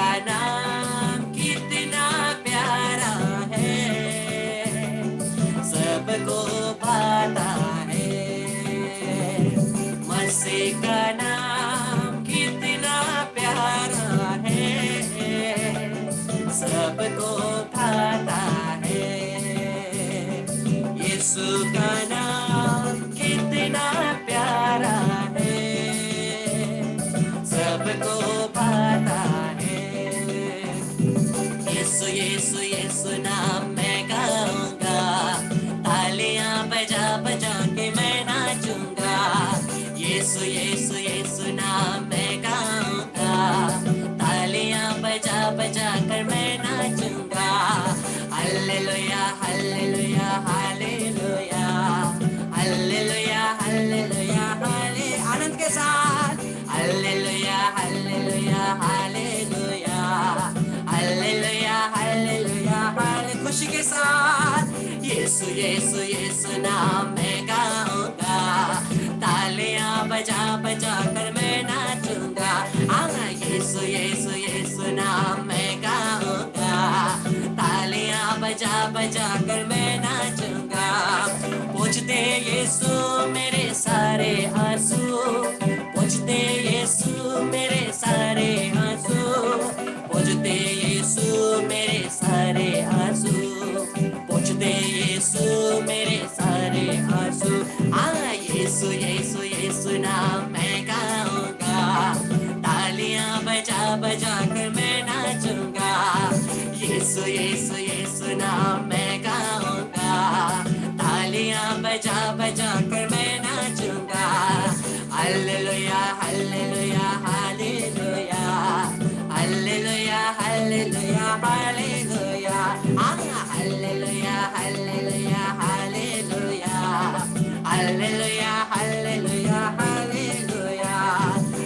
का नाम कितना प्यारा है, सबको भाता है। मसीह का नाम कितना प्यारा है, सबको भाता है। यीशु का नाम कितना प्यारा है, सबको भाता है। यीशु यीशु यीशु नाम मैं गाऊंगा, तालियां बजा बजा के मैं नाचूंगा। यीशु यीशु यीशु नाम मैं गाऊंगा, तालियां बजा बजा कर मैं नाचूंगा। Hallelujah hallelujah hallelujah hallelujah hallelujah हाले, आनंद के साथ hallelujah hallelujah hallelujah hallelujah hallelujah हाले, खुशी के साथ यीशु यीशु यीशु नाम मैं गाऊंगा, तालियां बजा बजा कर मैं नाचूंगा। आना यीशु यीशु यीशु नाम मैं गाऊंगा, तालियां बजा बजा कर मैं नाचूंगा। पूछते यीशु मेरे सारे आंसू, पूछते यीशु मेरे सारे आंसू, पूछते यीशु मेरे सारे आंसू, पूछते यीशु मेरे सारे आंसू। यीशु यीशु यीशु नाम मैं गाऊंगा, तालियां बजा बजा कर मैं नाचूंगा। यीशु यीशु यीशु नाम मैं गाऊंगा, तालियां बजा बजा कर मैं नाचूंगा। Hallelujah hallelujah hallelujah hallelujah hallelujah hallelujah hallelujah hallelujah hallelujah hallelujah hallelujah hallelujah.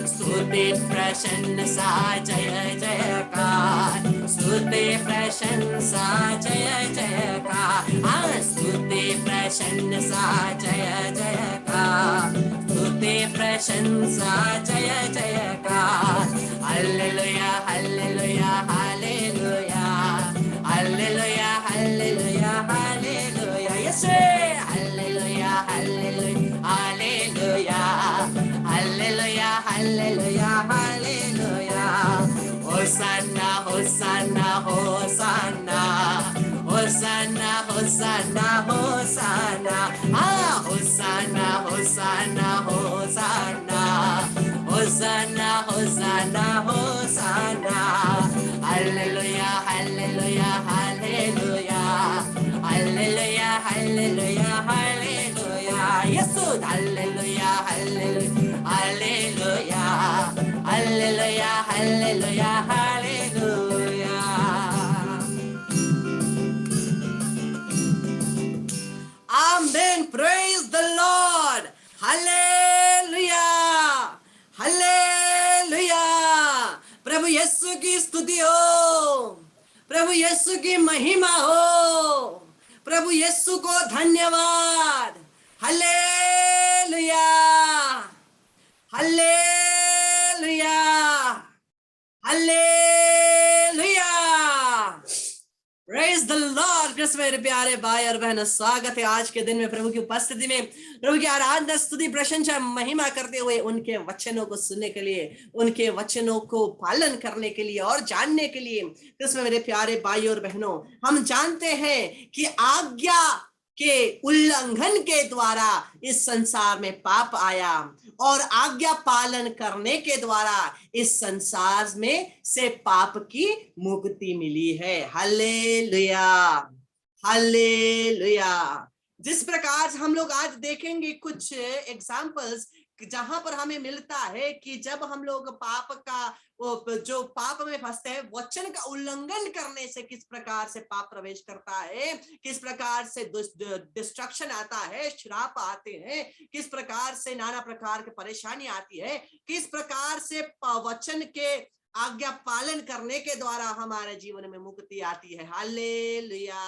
स्तुति प्रशंसा जय जयकार, स्तुति प्रशंसा जय जयकार, स्तुति प्रशंसा जय जयकार, स्तुति प्रशंसा जय जयकार। Hallelujah hallelujah hallelujah hallelujah hallelujah hallelujah. Yeshu hallelujah hallelujah hallelujah hallelujah hallelujah hallelujah. Hosanna hosanna hosanna hosanna hosanna hosanna, hosanna hosanna hosanna hosanna hosanna hosanna. Hallelujah hallelujah hallelujah hallelujah hallelujah hallelujah. Yeshu hallelujah hallelujah hallelujah hallelujah hallelujah hallelujah. Amen. Praise the Lord. Hallelujah. Hallelujah. प्रभु यीशु की स्तुति हो, प्रभु यीशु की महिमा हो, प्रभु यीशु को धन्यवाद। Hallelujah hallelujah hallelujah. Praise the Lord। Krishna मेरे प्यारे भाई और बहनों, स्वागत है आज के दिन में प्रभु की उपस्थिति में, प्रभु की आराधना स्तुति प्रशंसा महिमा करते हुए उनके वचनों को सुनने के लिए, उनके वचनों को पालन करने के लिए और जानने के लिए। कृष्ण मेरे प्यारे भाई और बहनों, हम जानते हैं कि आज्ञा के उल्लंघन के द्वारा इस संसार में पाप आया और आज्ञा पालन करने के द्वारा इस संसार में से पाप की मुक्ति मिली है। Hallelujah hallelujah. जिस प्रकार से हम लोग आज देखेंगे कुछ एग्जाम्पल्स जहां पर हमें मिलता है कि जब हम लोग पाप का जो पाप में फंसते हैं, वचन का उल्लंघन करने से किस प्रकार से पाप प्रवेश करता है, किस प्रकार से डिस्ट्रक्शन आता है, श्राप आते हैं, किस प्रकार से नाना प्रकार की परेशानी आती है, किस प्रकार से वचन के आज्ञा पालन करने के द्वारा हमारे जीवन में मुक्ति आती है। Hallelujah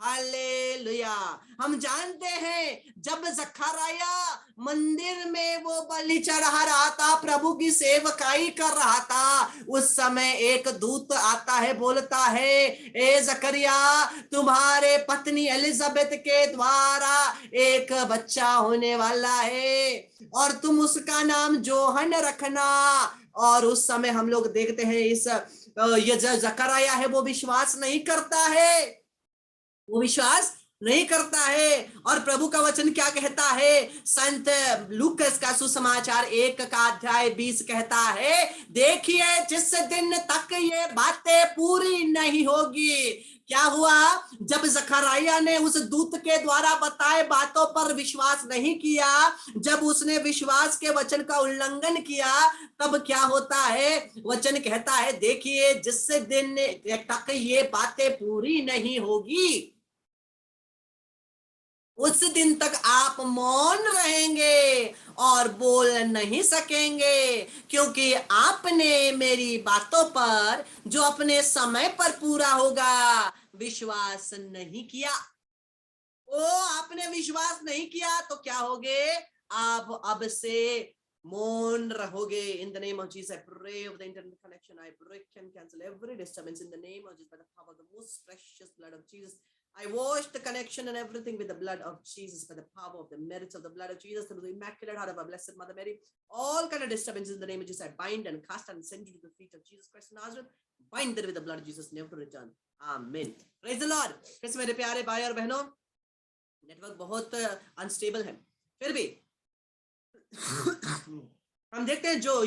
hallelujah. हम जानते हैं जब जकरया मंदिर में वो बलि चढ़ा रहा था, प्रभु की सेवकाई कर रहा था, उस समय एक दूत आता है, बोलता है, ए जकरिया, तुम्हारे पत्नी एलिजाबेथ के द्वारा एक बच्चा होने वाला है और तुम उसका नाम जोहन रखना। और उस समय हम लोग देखते हैं इस ये जो जकरया है वो विश्वास नहीं करता है, वो विश्वास नहीं करता है। और प्रभु का वचन क्या कहता है? संत लूकस का सुसमाचार 1 का अध्याय 20 कहता है, देखिए जिस दिन तक ये बातें पूरी नहीं होगी। क्या हुआ? जब जकरया ने उस दूत के द्वारा बताए बातों पर विश्वास नहीं किया, जब उसने विश्वास के वचन का उल्लंघन किया, तब क्या होता है? वचन कहता है, देखिए जिस दिन तक ये बातें पूरी नहीं होगी, उस दिन तक आप मौन रहेंगे और बोल नहीं सकेंगे, क्योंकि आपने मेरी बातों पर जो अपने समय पर पूरा होगा विश्वास नहीं किया। ओ, आपने विश्वास नहीं किया तो क्या होगे? आप अब से मौन रहोगे। In the name of Jesus, I pray over the internet connection. I break and cancel every disturbance in the name of Jesus by the power of the most precious blood of Jesus. I wash the connection and everything with the blood of Jesus by the power of the merits of the blood of Jesus, through the immaculate heart of our blessed Mother Mary. All kind of disturbances in the name of Jesus, I bind and cast and send you to the feet of Jesus Christ of Nazareth. Bind them with the blood of Jesus, never to return. Amen. Praise the Lord. फिर से मेरे प्यारे भाई और बहनों, network बहुत unstable है, फिर भी हम देखते हैं जो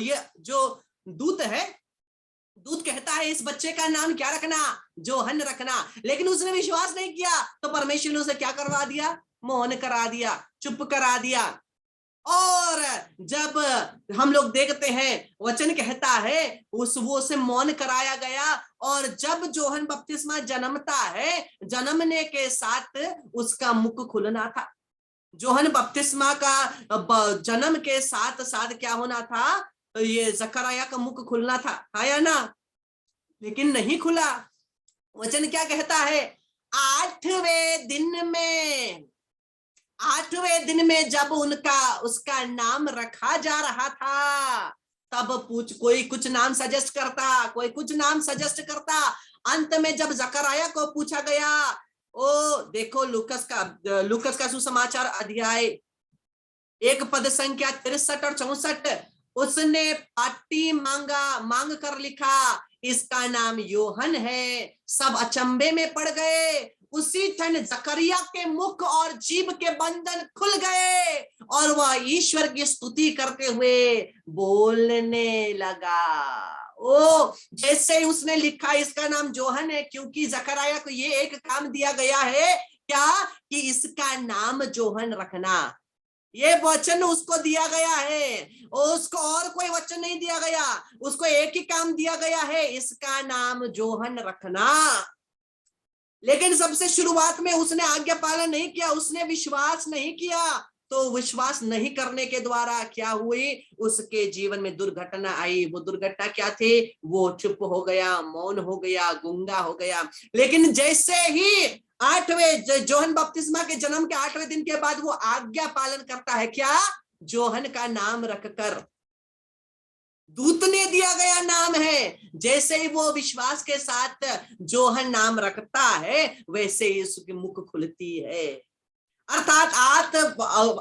दूत है, दूत कहता है इस बच्चे का नाम क्या रखना? जोहन रखना। लेकिन उसने विश्वास नहीं किया तो परमेश्वर ने उसे क्या करवा दिया? मौन करा दिया, चुप करा दिया। और जब हम लोग देखते हैं वचन कहता है वो से मौन कराया गया, और जब जोहन बपतिस्मा जन्मता है, जन्मने के साथ उसका मुख खुलना था। जोहन बपतिस्मा का जन्म के साथ साथ क्या होना था? ये जकरया का मुख खुलना था, आया ना? लेकिन नहीं खुला। वचन क्या कहता है? 8वें दिन में जब उसका नाम रखा जा रहा था, तब कोई कुछ नाम सजेस्ट करता, कोई कुछ नाम सजेस्ट करता। अंत में जब जकरया को पूछा गया, ओ देखो लूकस का सुसमाचार अध्याय 1 पद संख्या 63 और 64, उसने पाटी मांग कर लिखा, इसका नाम योहन है। सब अचंभे में पड़ गए। उसी क्षण जकरिया के मुख और जीभ के बंधन खुल गए और वह ईश्वर की स्तुति करते हुए बोलने लगा। ओ, जैसे ही उसने लिखा इसका नाम जोहन है, क्योंकि जकरिया को ये एक काम दिया गया है, क्या? कि इसका नाम जोहन रखना। ये वचन उसको दिया गया है, उसको और कोई वचन नहीं दिया गया, उसको एक ही काम दिया गया है, इसका नाम जोहन रखना। लेकिन सबसे शुरुआत में उसने आज्ञा पालन नहीं किया, उसने विश्वास नहीं किया। तो विश्वास नहीं करने के द्वारा क्या हुई? उसके जीवन में दुर्घटना आई। वो दुर्घटना क्या थी? वो चुप हो गया, मौन हो गया, गूंगा हो गया। लेकिन जैसे ही जोहन बपतिस्मा के जन्म के 8वें दिन के बाद वो आज्ञा पालन करता है, क्या? जोहन का नाम रखकर, दूत ने दिया गया नाम है। जैसे ही वो विश्वास के साथ जोहन नाम रखता है, वैसे ही उसकी मुख खुलती है। अर्थात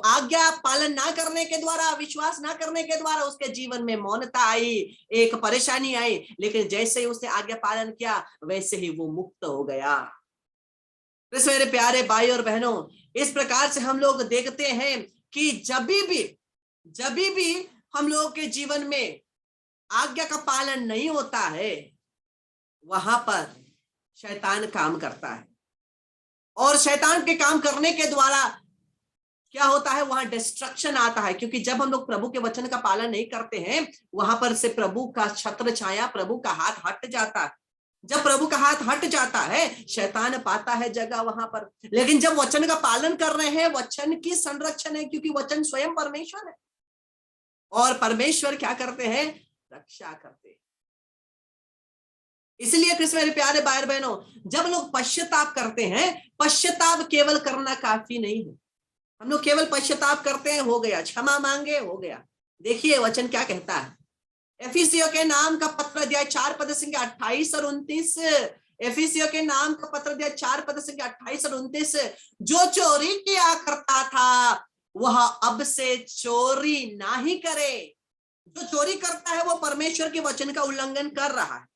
आज्ञा पालन ना करने के द्वारा, विश्वास ना करने के द्वारा उसके जीवन में मौनता आई, एक परेशानी आई। लेकिन जैसे ही उसने आज्ञा पालन किया, वैसे ही वो मुक्त हो गया। तो मेरे प्यारे भाई और बहनों, इस प्रकार से हम लोग देखते हैं कि जब भी हम लोग के जीवन में आज्ञा का पालन नहीं होता है, वहां पर शैतान काम करता है। और शैतान के काम करने के द्वारा क्या होता है? वहां डिस्ट्रक्शन आता है। क्योंकि जब हम लोग प्रभु के वचन का पालन नहीं करते हैं, वहां पर से प्रभु का छत्र छाया, प्रभु का हाथ हट जाता है। जब प्रभु का हाथ हट जाता है, शैतान पाता है जगह वहां पर। लेकिन जब वचन का पालन कर रहे हैं, वचन की संरक्षण है, क्योंकि वचन स्वयं परमेश्वर है और परमेश्वर क्या करते हैं? रक्षा करते हैं। इसलिए कृष्ण मेरे प्यारे भाई बहनों, जब लोग पश्चाताप करते हैं, पश्चाताप केवल करना काफी नहीं है। हम लोग केवल पश्चाताप करते हैं, हो गया, क्षमा मांगे, हो गया। देखिए वचन क्या कहता है, एफिसियों के नाम का पत्र अध्याय 4 पद संख्या 28 और 29। एफिसियों के नाम का पत्र अध्याय 4 पद संख्या 28 और 29। जो चोरी किया करता था वह अब से चोरी ना ही करे। जो चोरी करता है वो परमेश्वर के वचन का उल्लंघन कर रहा है।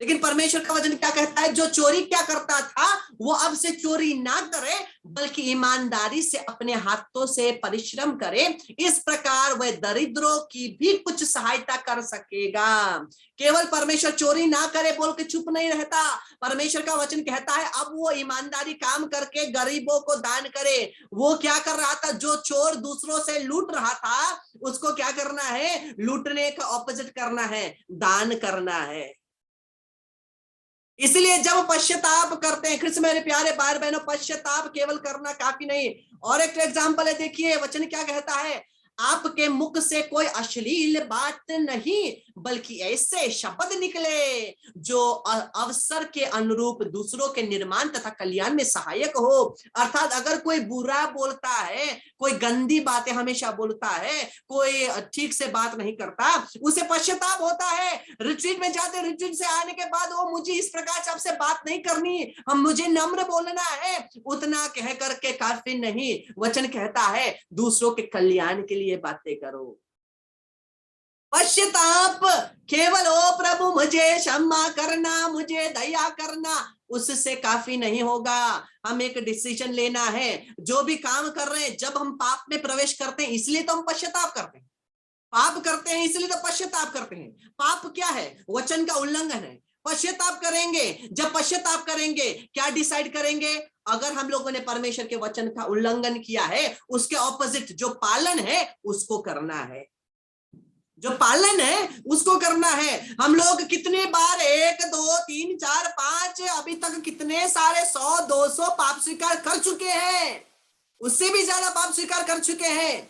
लेकिन परमेश्वर का वचन क्या कहता है, जो चोरी क्या करता था वो अब से चोरी ना करे, बल्कि ईमानदारी से अपने हाथों से परिश्रम करे, इस प्रकार वह दरिद्रों की भी कुछ सहायता कर सकेगा। केवल परमेश्वर चोरी ना करे बोल के चुप नहीं रहता। परमेश्वर का वचन कहता है अब वो ईमानदारी काम करके गरीबों को दान करे। वो क्या कर रहा था, जो चोर दूसरों से लूट रहा था उसको क्या करना है, लूटने का ऑपोजिट करना है, दान करना है। इसलिए जब पश्चाताप करते हैं, कृष्ण मेरे प्यारे भाई बहनों, पश्चाताप केवल करना काफी नहीं। और एक एग्जांपल है, देखिए वचन क्या कहता है, आपके मुख से कोई अश्लील बात नहीं बल्कि ऐसे शब्द निकले जो अवसर के अनुरूप दूसरों के निर्माण तथा कल्याण में सहायक हो। अर्थात अगर कोई बुरा बोलता है, कोई गंदी बातें हमेशा बोलता है, कोई ठीक से बात नहीं करता, उसे पश्चाताप होता है। रिट्रीट में जाते, रिट्रीट से आने के बाद वो मुझे इस प्रकार से आपसे बात नहीं करनी, हम मुझे नम्र बोलना है, उतना कह करके काफी नहीं। वचन कहता है दूसरों के कल्याण के लिए बातें करो। पश्चाताप केवल ओ प्रभु मुझे क्षमा करना, मुझे दया करना, उससे काफी नहीं होगा। हम एक डिसीजन लेना है, जो भी काम कर रहे हैं, जब हम पाप में प्रवेश करते हैं इसलिए तो हम पश्चाताप करते हैं, पाप करते हैं इसलिए तो पश्चाताप करते हैं। पाप क्या है, वचन का उल्लंघन है। पश्चाताप करेंगे, जब पश्चाताप करेंगे क्या डिसाइड करेंगे, अगर हम लोगों ने परमेश्वर के वचन का उल्लंघन किया है, उसके ऑपोजिट जो पालन है उसको करना है, जो पालन है उसको करना है। हम लोग कितने बार 1 2 3 4 5 अभी तक कितने सारे 100 200 पाप स्वीकार कर चुके हैं, उससे भी ज्यादा पाप स्वीकार कर चुके हैं।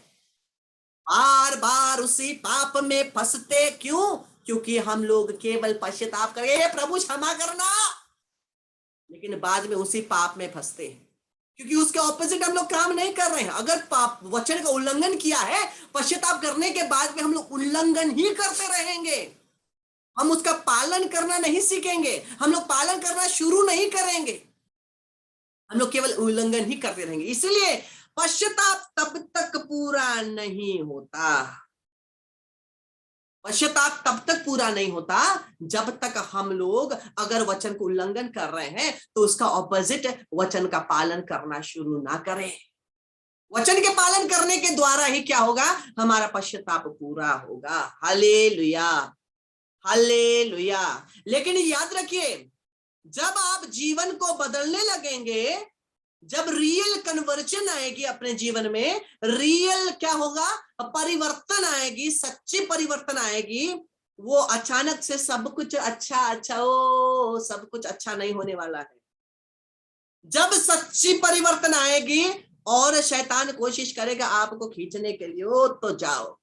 बार बार उसी पाप में फंसते क्यों, क्योंकि हम लोग केवल पश्चाताप करें, प्रभु क्षमा करना, लेकिन बाद में उसी पाप में फंसते हैं, क्योंकि उसके ऑपोजिट हम लोग काम नहीं कर रहे हैं। अगर पाप वचन का उल्लंघन किया है, पश्चाताप करने के बाद में हम लोग उल्लंघन ही करते रहेंगे, हम उसका पालन करना नहीं सीखेंगे, हम लोग पालन करना शुरू नहीं करेंगे, हम लोग केवल उल्लंघन ही करते रहेंगे। इसलिए पश्चाताप तब तक पूरा नहीं होता, पश्चाताप तब तक पूरा नहीं होता जब तक हम लोग अगर वचन को उल्लंघन कर रहे हैं तो उसका ऑपोजिट वचन का पालन करना शुरू ना करें। वचन के पालन करने के द्वारा ही क्या होगा, हमारा पश्चाताप पूरा होगा। Hallelujah, hallelujah. लेकिन याद रखिए, जब आप जीवन को बदलने लगेंगे, जब रियल कन्वर्जन आएगी अपने जीवन में, रियल क्या होगा, परिवर्तन आएगी, सच्ची परिवर्तन आएगी, वो अचानक से सब कुछ अच्छा अच्छा ओ सब कुछ अच्छा नहीं होने वाला है। जब सच्ची परिवर्तन आएगी और शैतान कोशिश करेगा आपको खींचने के लिए, ओ तो जाओ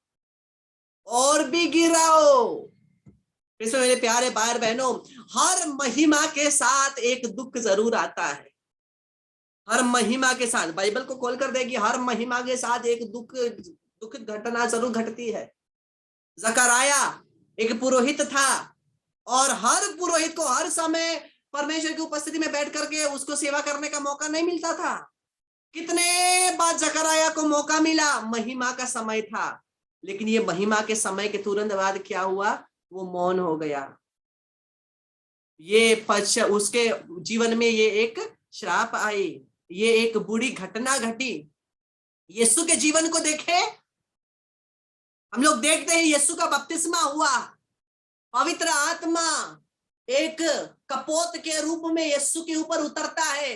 और भी गिराओ। इसमें मेरे प्यारे भाई बहनों, हर महिमा के साथ एक दुख जरूर आता है, हर महिमा के साथ, बाइबल को खोल कर देगी, हर महिमा के साथ एक दुख घटना जरूर घटती है। जकराया एक पुरोहित था और हर पुरोहित को हर समय परमेश्वर की उपस्थिति में बैठ करके उसको सेवा करने का मौका नहीं मिलता था। कितने बार जकराया को मौका मिला, महिमा का समय था, लेकिन ये महिमा के समय के तुरंत बाद क्या हुआ, वो मौन हो गया। ये उसके जीवन में ये एक श्राप आई, ये एक बुरी घटना घटी। यीशु के जीवन को देखे, हम लोग देखते हैं यीशु का बपतिस्मा हुआ, पवित्र आत्मा एक कपोत के रूप में यीशु के ऊपर उतरता है,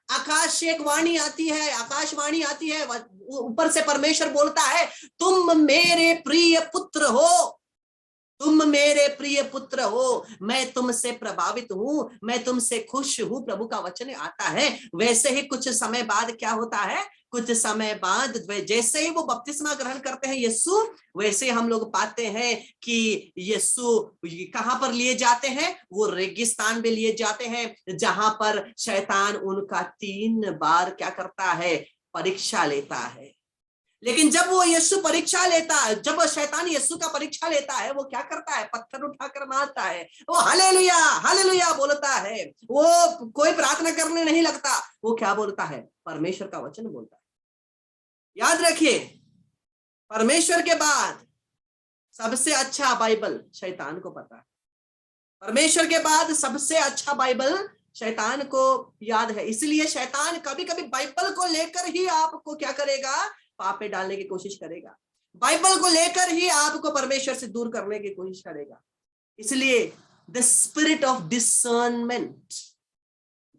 आकाश से एक वाणी आती है, आकाशवाणी आती है, ऊपर से परमेश्वर बोलता है तुम मेरे प्रिय पुत्र हो। तुम मेरे प्रिय पुत्र हो, मैं तुमसे प्रभावित हूं, मैं तुमसे खुश हूं, प्रभु का वचन आता है। वैसे ही कुछ समय बाद क्या होता है, कुछ समय बाद जैसे ही वो बपतिस्मा ग्रहण करते हैं यीशु, वैसे हम लोग पाते हैं कि यीशु कहां पर लिए जाते हैं, वो रेगिस्तान में लिए जाते हैं, जहां पर शैतान उनका 3 बार क्या करता है, परीक्षा लेता है। लेकिन जब वो यीशु परीक्षा लेता है, जब शैतान यीशु का परीक्षा लेता है, वो क्या करता है, पत्थर उठाकर मारता है, वो हालेलुया हालेलुया बोलता है, वो कोई प्रार्थना करने नहीं लगता, वो क्या बोलता है, परमेश्वर का वचन बोलता है। याद रखिए, परमेश्वर के बाद सबसे अच्छा बाइबल शैतान को पता है। परमेश्वर के बाद सबसे अच्छा बाइबल शैतान को याद है। इसलिए शैतान कभी कभी बाइबल को लेकर ही आपको क्या करेगा, पाप में डालने की कोशिश करेगा, बाइबल को लेकर ही आपको परमेश्वर से दूर करने की कोशिश करेगा। इसलिए द स्पिरिट ऑफ डिसर्नमेंट,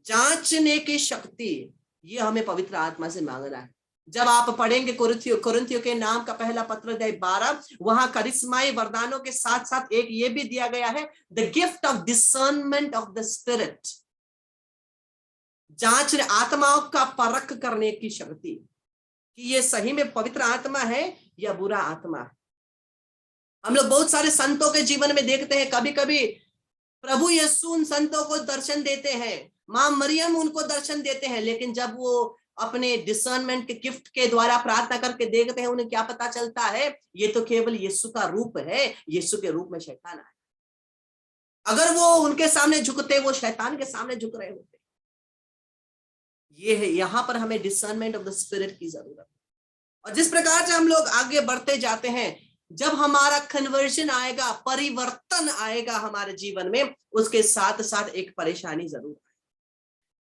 जांचने की शक्ति, ये हमें पवित्र आत्मा से मांगना है। जब आप पढ़ेंगे कुरिन्थियों के नाम का पहला पत्र अध्याय 12, वहां करिश्माई वरदानों के साथ साथ एक ये भी दिया गया है, the gift of discernment of the spirit, जांच आत्माओं का परख करने की शक्ति, कि ये सही में पवित्र आत्मा है या बुरा आत्मा है। हम लोग बहुत सारे संतों के जीवन में देखते हैं, कभी कभी प्रभु यीशु उन संतों को दर्शन देते हैं, मां मरियम उनको दर्शन देते हैं, लेकिन जब वो अपने डिसर्नमेंट के गिफ्ट के द्वारा प्रार्थना करके देखते हैं, उन्हें क्या पता चलता है, ये तो केवल यीशु का रूप है, यीशु के रूप में शैतान आया। अगर वो उनके सामने झुकते, वो शैतान के सामने झुक रहे होते। ये है, यहां पर हमें डिसर्नमेंट ऑफ द स्पिरिट की जरूरत है। और जिस प्रकार से हम लोग आगे बढ़ते जाते हैं, जब हमारा कन्वर्जन आएगा, परिवर्तन आएगा हमारे जीवन में, उसके साथ साथ एक परेशानी जरूर आएगी।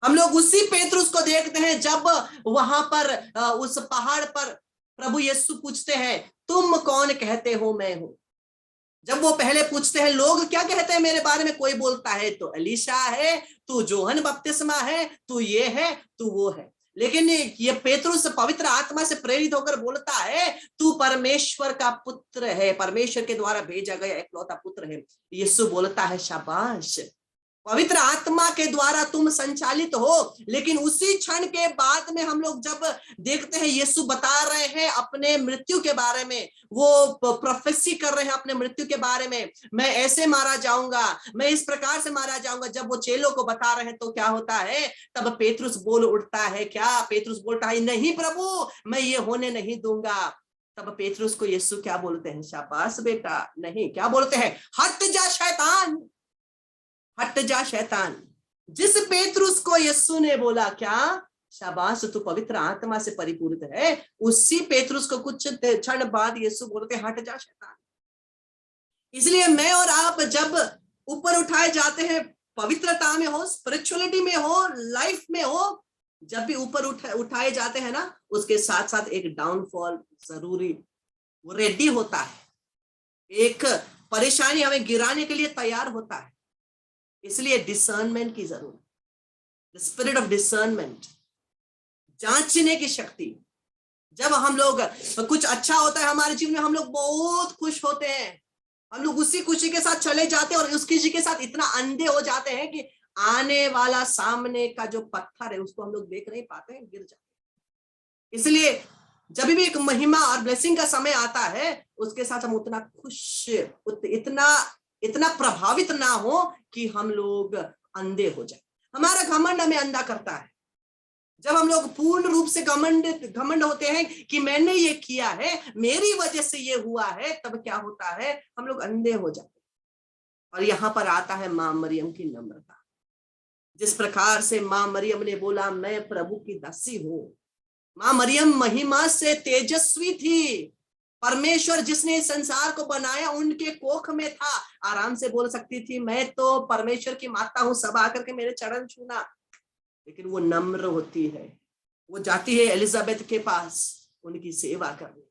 हम लोग उसी पेतरुस को देखते हैं, जब वहां पर उस पहाड़ पर प्रभु यीशु पूछते हैं, तुम कौन कहते हो मैं हूं। जब वो पहले पूछते हैं, लोग क्या कहते हैं मेरे बारे में, कोई बोलता है तो एलीशा है, तू जोहन बपतिस्मा है, तू ये है, तू वो है। लेकिन ये पेतरुस पवित्र आत्मा से प्रेरित होकर बोलता है, तू परमेश्वर का पुत्र है, परमेश्वर के द्वारा भेजा गया इकलौता पुत्र है। यीशु बोलता है, शाबाश, पवित्र आत्मा के द्वारा तुम संचालित हो। लेकिन उसी क्षण के बाद में हम लोग जब देखते हैं, यीशु बता रहे हैं अपने मृत्यु के बारे में, वो प्रोफेसी कर रहे हैं अपने मृत्यु के बारे में, मैं ऐसे मारा जाऊंगा, मैं इस प्रकार से मारा जाऊंगा। जब वो चेलों को बता रहे हैं तो क्या होता है, तब पेतरुस बोल उठता है, क्या पेतरुस बोलता है, नहीं प्रभु, मैं ये होने नहीं दूंगा। तब पेतरुस को यीशु क्या बोलते हैं, शाबाश बेटा, नहीं, क्या बोलते हैं, हट जा शैतान, हट जा शैतान। जिस पेतरुस को यीशु ने बोला क्या, शाबाश तू पवित्र आत्मा से परिपूरित है, उसी पेतरुस को कुछ क्षण बाद यीशु बोलते हट जा शैतान। इसलिए मैं और आप जब ऊपर उठाए जाते हैं, पवित्रता में हो, स्पिरिचुअलिटी में हो, लाइफ में हो, जब भी ऊपर उठाए जाते हैं ना, उसके साथ साथ एक डाउनफॉल जरूरी, वो रेडी होता है, एक परेशानी हमें गिराने के लिए तैयार होता है। इसलिए डिसर्नमेंट की जरूरत, द स्पिरिट ऑफ डिसर्नमेंट, जांचने की शक्ति। जब हम लोग कुछ अच्छा होता है हमारे जीवन में, हम लोग बहुत खुश होते हैं, हम लोग उसी खुशी के साथ चले जाते हैं और उस खुशी के साथ इतना अंधे हो जाते हैं कि आने वाला सामने का जो पत्थर है उसको हम लोग देख नहीं पाते हैं, गिर जाते हैं। इसलिए जब भी एक महिमा और ब्लेसिंग का समय आता है, उसके साथ हम उतना खुश, इतना प्रभावित ना हो कि हम लोग अंधे हो जाए। हमारा घमंड हमें अंधा करता है। जब हम लोग पूर्ण रूप से घमंड होते हैं कि मैंने ये किया है, मेरी वजह से ये हुआ है, तब क्या होता है, हम लोग अंधे हो जाते हैं। और यहाँ पर आता है मां मरियम की नम्रता। जिस प्रकार से मां मरियम ने बोला, मैं प्रभु की दासी हूं। मां मरियम महिमा से तेजस्वी थी। परमेश्वर जिसने संसार को बनाया उनके कोख में था, आराम से बोल सकती थी, मैं तो परमेश्वर की माता हूं, सब आकर के मेरे चरण छूना। लेकिन वो नम्र होती है, वो जाती है एलिजाबेथ के पास उनकी सेवा करने।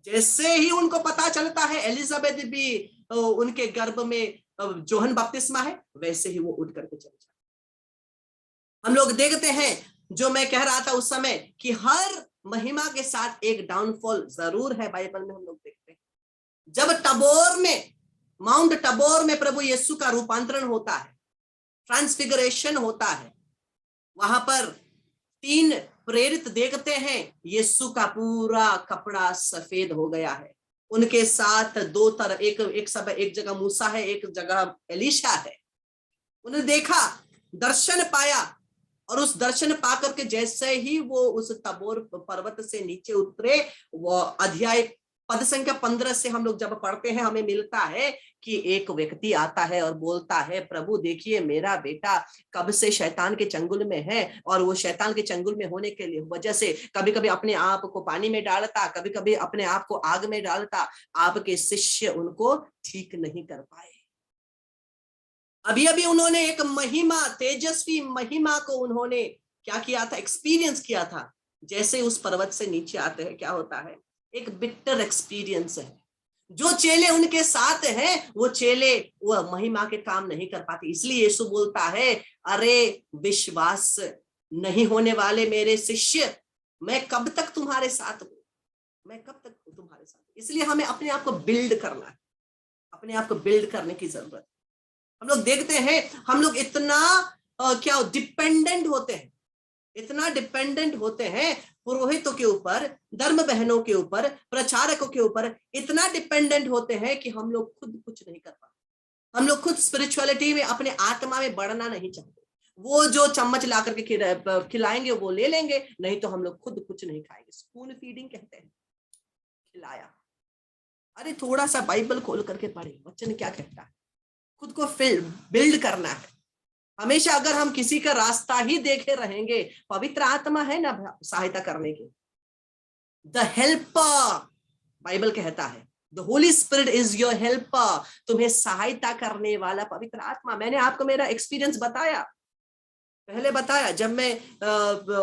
जैसे ही उनको पता चलता है एलिजाबेथ भी उनके गर्भ में जोहन बपतिस्मा है, वैसे ही वो उठ करके चले जाते। हम लोग देखते हैं, जो मैं कह रहा था उस समय, कि हर महिमा के साथ एक डाउनफॉल जरूर है बाइबल में, हम लोग देखते हैं। जब टबोर में, माउंट टबोर में प्रभु यीशु का रूपांतरण होता है, ट्रांसफिगरेशन होता है, वहां पर 3 प्रेरित देखते हैं यीशु का पूरा कपड़ा सफेद हो गया है। उनके साथ 2 तरह, एक जगह मूसा है, एक जगह एलीशा है। उन्होंने देखा, दर्शन पाया, और उस दर्शन पाकर के जैसे ही वो उस तबोर पर्वत से नीचे उतरे, वो अध्याय पद संख्या 15 से हम लोग जब पढ़ते हैं, हमें मिलता है कि एक व्यक्ति आता है और बोलता है, प्रभु देखिए मेरा बेटा कब से शैतान के चंगुल में है, और वो शैतान के चंगुल में होने के लिए वजह से कभी कभी अपने आप को पानी में डालता, कभी कभी अपने आप को आग में डालता, आपके शिष्य उनको ठीक नहीं कर पाए। अभी अभी उन्होंने एक महिमा, तेजस्वी महिमा को उन्होंने क्या किया था, एक्सपीरियंस किया था। जैसे उस पर्वत से नीचे आते हैं, क्या होता है, एक बिटर एक्सपीरियंस है। जो चेले उनके साथ हैं, वो चेले वो महिमा के काम नहीं कर पाते। इसलिए यीशु बोलता है, अरे विश्वास नहीं होने वाले मेरे शिष्य, मैं कब तक तुम्हारे साथ हूं, मैं कब तक तुम्हारे साथ। इसलिए हमें अपने आप को बिल्ड करना है, अपने आप को बिल्ड करने की जरूरत। हम लोग देखते हैं, हम लोग इतना क्या डिपेंडेंट होते हैं, इतना डिपेंडेंट होते हैं पुरोहितों के ऊपर, धर्म बहनों के ऊपर, प्रचारकों के ऊपर, इतना डिपेंडेंट होते हैं कि हम लोग खुद कुछ नहीं कर पाते। हम लोग खुद स्पिरिचुअलिटी में, अपने आत्मा में बढ़ना नहीं चाहते। वो जो चम्मच ला करके खिलाएंगे वो ले लेंगे, नहीं तो हम लोग खुद कुछ नहीं खाएंगे। स्पून फीडिंग कहते हैं, खिलाया। अरे थोड़ा सा बाइबल खोल करके पढ़े, वचन क्या कहता है। खुद को बिल्ड करना है। हमेशा अगर हम किसी का रास्ता ही देखे रहेंगे, पवित्र आत्मा है ना सहायता करने की, द हेल्पर, बाइबल कहता है the Holi spirit is your helper, तुम्हें सहायता करने वाला पवित्र आत्मा। मैंने आपको मेरा एक्सपीरियंस बताया, पहले बताया, जब मैं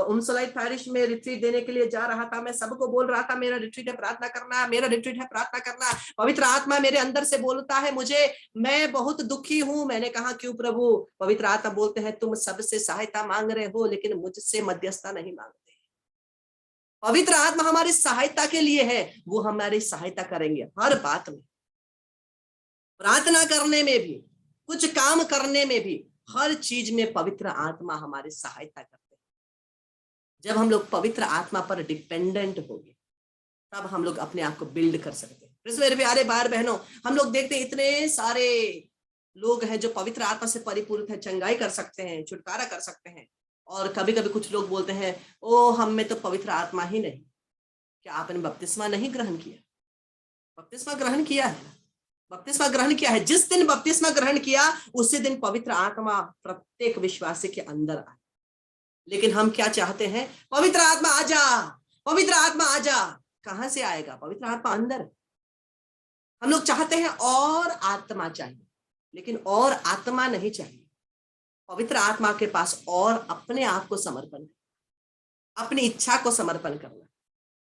उमसलाई पैरिश में रिट्रीट देने के लिए जा रहा था, मैं सबको बोल रहा था मेरा रिट्रीट है प्रार्थना करना, मेरा रिट्रीट है प्रार्थना करना। पवित्र आत्मा मेरे अंदर से बोलता है मुझे, मैं बहुत दुखी हूं। मैंने कहा क्यों प्रभु? पवित्र आत्मा बोलते हैं तुम सबसे सहायता मांग रहे हो लेकिन मुझसे मध्यस्थता नहीं मांगते। पवित्र आत्मा हमारी सहायता के लिए है, वो हमारी सहायता करेंगे हर बात में, प्रार्थना करने में भी, कुछ काम करने में भी, हर चीज में पवित्र आत्मा हमारी सहायता करते हैं। जब हम लोग पवित्र आत्मा पर डिपेंडेंट होंगे, तब हम लोग अपने आप को बिल्ड कर सकते हैं। मेरे प्यारे भाई बहनों, हम लोग देखते हैं इतने सारे लोग हैं जो पवित्र आत्मा से परिपूर्ण है, चंगाई कर सकते हैं, छुटकारा कर सकते हैं। और कभी कभी कुछ लोग बोलते हैं, ओ हम में तो पवित्र आत्मा ही नहीं। क्या आपने बपतिस्मा नहीं ग्रहण किया? बपतिस्मा ग्रहण किया है, बपतिस्मा ग्रहण किया है। जिस दिन बपतिस्मा ग्रहण किया, उसी दिन पवित्र आत्मा प्रत्येक विश्वासी के अंदर आए। लेकिन हम क्या चाहते हैं? पवित्र आत्मा आजा, पवित्र आत्मा आजा। कहां से आएगा पवित्र आत्मा? अंदर। हम लोग चाहते हैं और आत्मा चाहिए, लेकिन और आत्मा नहीं चाहिए। पवित्र आत्मा के पास और अपने आप को समर्पण, अपनी इच्छा को समर्पण करना।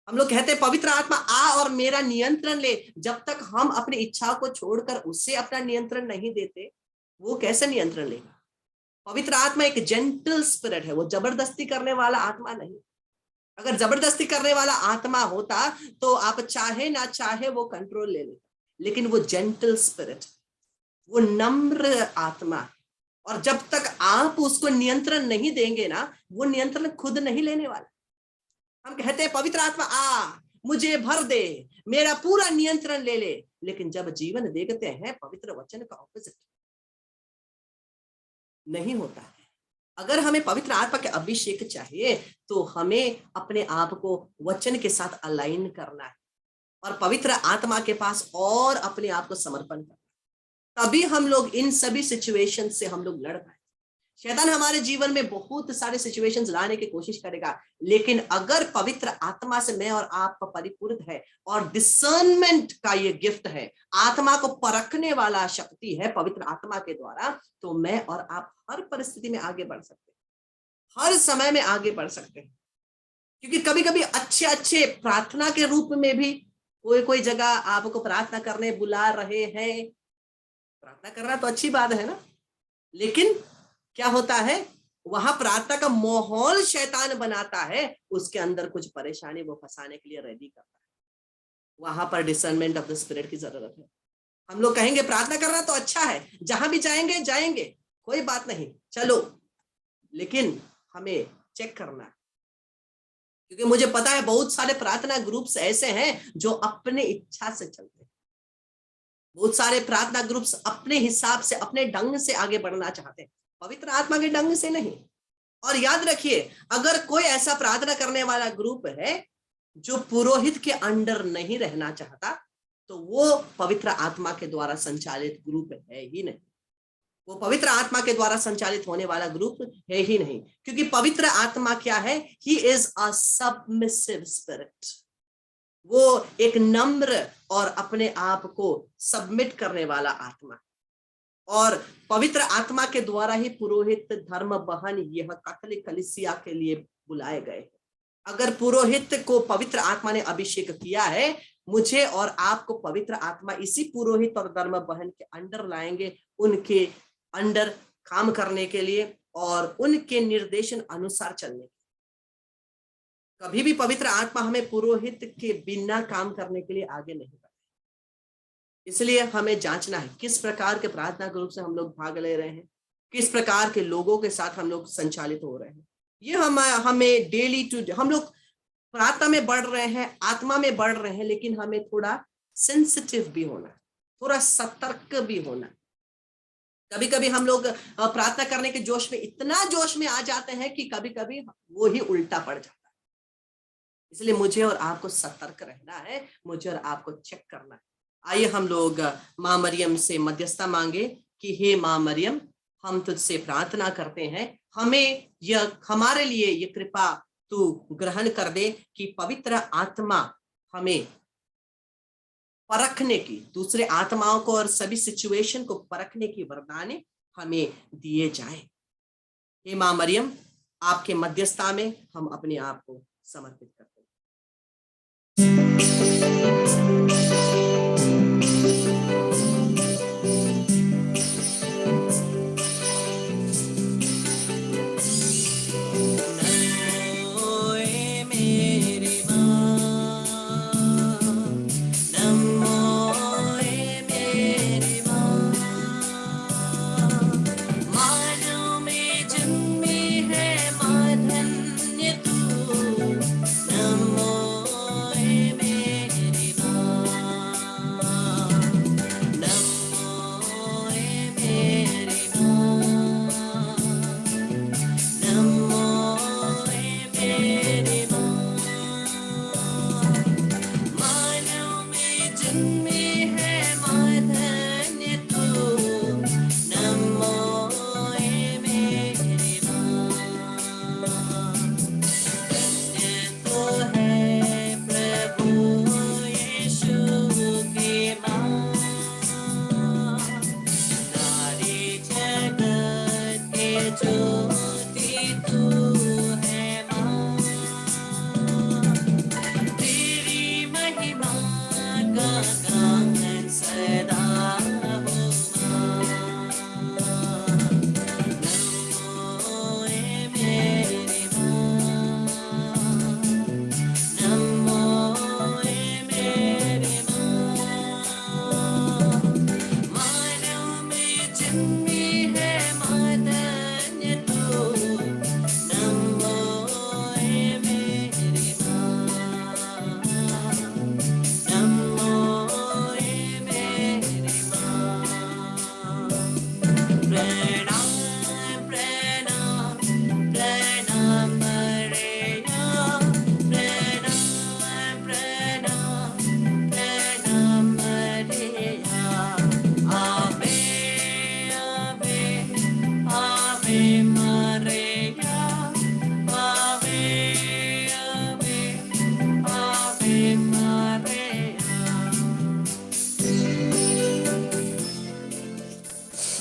हम लोग कहते हैं पवित्र आत्मा आ और मेरा नियंत्रण ले। जब तक हम अपनी इच्छा को छोड़कर उससे अपना नियंत्रण नहीं देते, वो कैसे नियंत्रण लेगा? पवित्र आत्मा एक जेंटल स्पिरिट है, वो जबरदस्ती करने वाला आत्मा नहीं। अगर जबरदस्ती करने वाला आत्मा होता तो आप चाहे ना चाहे वो कंट्रोल ले लेता, लेकिन वो जेंटल स्पिरिट, वो नम्र आत्मा। और जब तक आप उसको नियंत्रण नहीं देंगे ना, वो नियंत्रण खुद नहीं लेने वाला। हम कहते हैं पवित्र आत्मा आ, मुझे भर दे, मेरा पूरा नियंत्रण ले ले। लेकिन जब जीवन देखते हैं, पवित्र वचन का ऑपोजिट नहीं होता है। अगर हमें पवित्र आत्मा के अभिषेक चाहिए, तो हमें अपने आप को वचन के साथ अलाइन करना है और पवित्र आत्मा के पास और अपने आप को समर्पण करना। तभी हम लोग इन सभी सिचुएशन से हम लोग लड़ पाए। शैतान हमारे जीवन में बहुत सारे सिचुएशंस लाने की कोशिश करेगा, लेकिन अगर पवित्र आत्मा से मैं और आप परिपूर्ण है और डिसर्नमेंट का ये गिफ्ट है, आत्मा को परखने वाला शक्ति है पवित्र आत्मा के द्वारा, तो मैं और आप हर परिस्थिति में आगे बढ़ सकते हैं, हर समय में आगे बढ़ सकते हैं। क्योंकि कभी कभी अच्छे अच्छे प्रार्थना के रूप में भी कोई जगह आपको प्रार्थना करने बुला रहे हैं। प्रार्थना करना तो अच्छी बात है ना, लेकिन क्या होता है, वहां प्रार्थना का माहौल शैतान बनाता है, उसके अंदर कुछ परेशानी वो फंसाने के लिए रेडी करता है। वहां पर डिसर्नमेंट ऑफ द स्पिरिट की जरूरत है। हम लोग कहेंगे प्रार्थना करना तो अच्छा है, जहां भी जाएंगे जाएंगे, कोई बात नहीं, चलो, लेकिन हमें चेक करना है, क्योंकि मुझे पता है बहुत सारे प्रार्थना ग्रुप्स ऐसे हैं जो अपने इच्छा से चलते हैं। बहुत सारे प्रार्थना ग्रुप्स अपने हिसाब से, अपने ढंग से आगे बढ़ना चाहते हैं, पवित्र आत्मा के ढंग से नहीं। और याद रखिए, अगर कोई ऐसा प्रार्थना करने वाला ग्रुप है जो पुरोहित के अंडर नहीं रहना चाहता, तो वो पवित्र आत्मा के द्वारा संचालित ग्रुप है ही नहीं। वो पवित्र आत्मा के द्वारा संचालित होने वाला ग्रुप है ही नहीं, क्योंकि पवित्र आत्मा क्या है? He is a submissive spirit. वो एक नम्र और अपने आप को सबमिट करने वाला आत्मा, और पवित्र आत्मा के द्वारा ही पुरोहित धर्म बहन यह कैथोलिक कलीसिया के लिए बुलाए गए। अगर पुरोहित को पवित्र आत्मा ने अभिषेक किया है, मुझे और आपको पवित्र आत्मा इसी पुरोहित और धर्म बहन के अंडर लाएंगे, उनके अंडर काम करने के लिए और उनके निर्देशन अनुसार चलने। कभी भी पवित्र आत्मा हमें पुरोहित के बिना काम करने के लिए आगे नहीं बढ़े। इसलिए हमें जांचना है किस प्रकार के प्रार्थना ग्रुप से हम लोग भाग ले रहे हैं, किस प्रकार के लोगों के साथ हम लोग संचालित हो रहे हैं। ये हमें डेली टू, हम लोग प्रार्थना में बढ़ रहे हैं, आत्मा में बढ़ रहे हैं, लेकिन हमें थोड़ा सेंसिटिव भी होना, थोड़ा सतर्क भी होना। कभी कभी हम लोग प्रार्थना करने के जोश में इतना जोश में आ जाते हैं कि कभी कभी वो ही उल्टा पड़ जाता है। इसलिए मुझे और आपको सतर्क रहना है, मुझे और आपको चेक करना है। आइए हम लोग माँ मरियम से मध्यस्थता मांगे कि हे माँ मरियम, हम तुझसे प्रार्थना करते हैं, हमें हमारे लिए ये कृपा तू ग्रहण कर दे कि पवित्र आत्मा हमें परखने की, दूसरे आत्माओं को और सभी सिचुएशन को परखने की वरदान हमें दिए जाए। हे माँ मरियम, आपके मध्यस्थता में हम अपने आप को समर्पित करते हैं।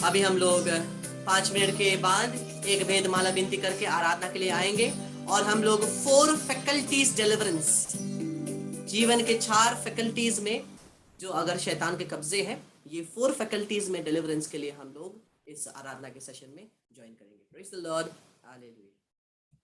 अभी हम लोग 5 मिनट के बाद एक भेदमाला विनती करके आराधना के लिए आएंगे, और हम लोग 4 फैकल्टीज डिलीवरेंस, जीवन के 4 फैकल्टीज में जो अगर शैतान के कब्जे हैं, ये 4 फैकल्टीज में डिलीवरेंस के लिए हम लोग इस आराधना के सेशन में ज्वाइन करेंगे। Praise the Lord, hallelujah.